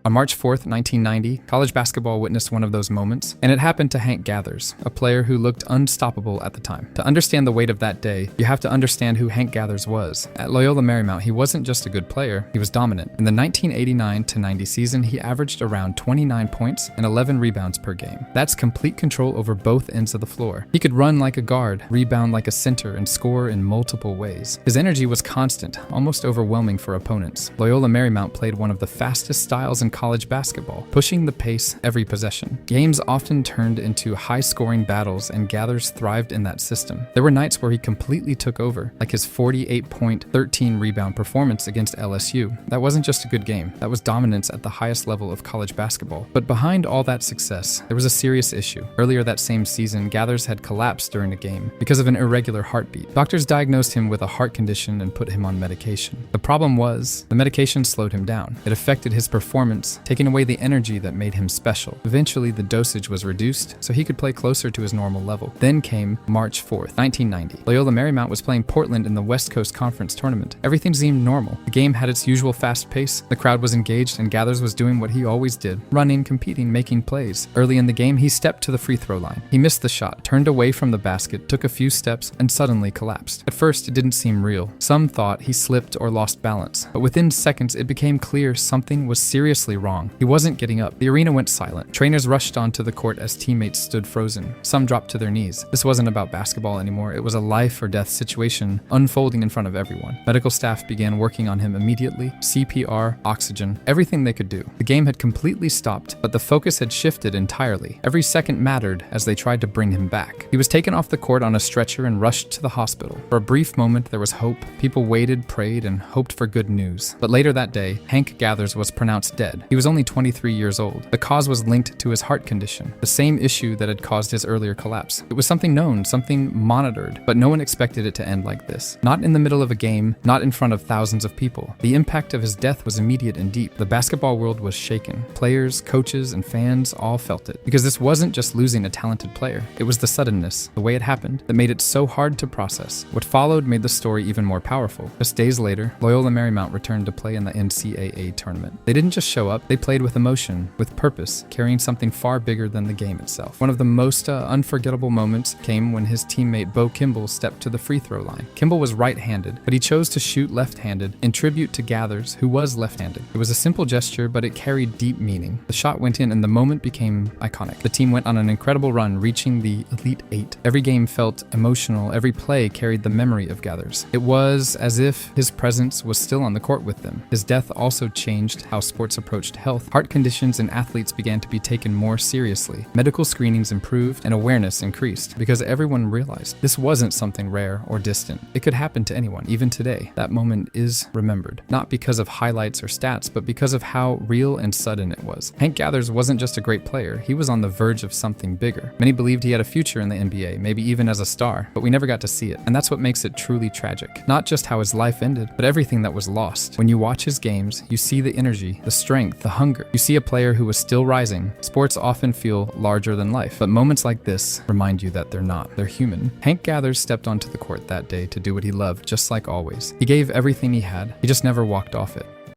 On March 4th, 1990, college basketball witnessed one of those moments, and it happened to Hank Gathers, a player who looked unstoppable at the time. To understand the weight of that day, you have to understand who Hank Gathers was. At Loyola Marymount, he wasn't just a good player, he was dominant. In the 1989-90 season, he averaged around 29 points and 11 rebounds per game. That's complete control over both ends of the floor. He could run like a guard, rebound like a center, and score in multiple ways. His energy was constant, almost overwhelming for opponents. Loyola Marymount played one of the fastest styles in college basketball, pushing the pace every possession. Games often turned into high-scoring battles, and Gathers thrived in that system. There were nights where he completely took over, like his 48-point, 13-rebound performance against LSU. That wasn't just a good game, that was dominance at the highest level of college basketball. But behind all that success, there was a serious issue. Earlier that same season, Gathers had collapsed during a game because of an irregular heartbeat. Doctors diagnosed him with a heart condition and put him on medication. The problem was, the medication slowed him down. It affected his performance, taking away the energy that made him special. Eventually, the dosage was reduced so he could play closer to his normal level. Then came March 4th, 1990. Loyola Marymount was playing Portland in the West Coast Conference tournament. Everything seemed normal. The game had its usual fast pace, the crowd was engaged, and Gathers was doing what he always did, running, competing, making plays. Early in the game, he stepped to the free throw line. He missed the shot, turned away from the basket, took a few steps, and suddenly collapsed. At first, it didn't seem real. Some thought he slipped or lost balance, but within seconds, it became clear something was seriously wrong. He wasn't getting up. The arena went silent. Trainers rushed onto the court as teammates stood frozen. Some dropped to their knees. This wasn't about basketball anymore. It was a life or death situation unfolding in front of everyone. Medical staff began working on him immediately. CPR, oxygen, everything they could do. The game had completely stopped, but the focus had shifted entirely. Every second mattered as they tried to bring him back. He was taken off the court on a stretcher and rushed to the hospital. For a brief moment, there was hope. People waited, prayed, and hoped for good news. But later that day, Hank Gathers was pronounced dead. He was only 23 years old. The cause was linked to his heart condition, the same issue that had caused his earlier collapse. It was something known, something monitored, but no one expected it to end like this. Not in the middle of a game, not in front of thousands of people. The impact of his death was immediate and deep. The basketball world was shaken. Players, coaches, and fans all felt it. Because this wasn't just losing a talented player. It was the suddenness, the way it happened, that made it so hard to process. What followed made the story even more powerful. Just days later, Loyola Marymount returned to play in the NCAA tournament. They didn't just show up, they played with emotion, with purpose, carrying something far bigger than the game itself. One of the most unforgettable moments came when his teammate Bo Kimble stepped to the free throw line. Kimble was right-handed, but he chose to shoot left-handed in tribute to Gathers, who was left-handed. It was a simple gesture, but it carried deep meaning. The shot went in and the moment became iconic. The team went on an incredible run, reaching the Elite Eight. Every game felt emotional, every play carried the memory of Gathers. It was as if his presence was still on the court with them. His death also changed how sports approached health. Heart conditions in athletes began to be taken more seriously. Medical screenings improved and awareness increased because everyone realized this wasn't something rare or distant. It could happen to anyone, even today. That moment is remembered, not because of highlights or stats, but because of how real and sudden it was. Hank Gathers wasn't just a great player, he was on the verge of something bigger. Many believed he had a future in the NBA, maybe even as a star, but we never got to see it. And that's what makes it truly tragic. Not just how his life ended, but everything that was lost. When you watch his games, you see the energy, the strength, the hunger. You see a player who was still rising. Sports often feel larger than life, but moments like this remind you that they're not. They're human. Hank Gathers stepped onto the court that day to do what he loved, just like always. He gave everything he had. He just never walked off it.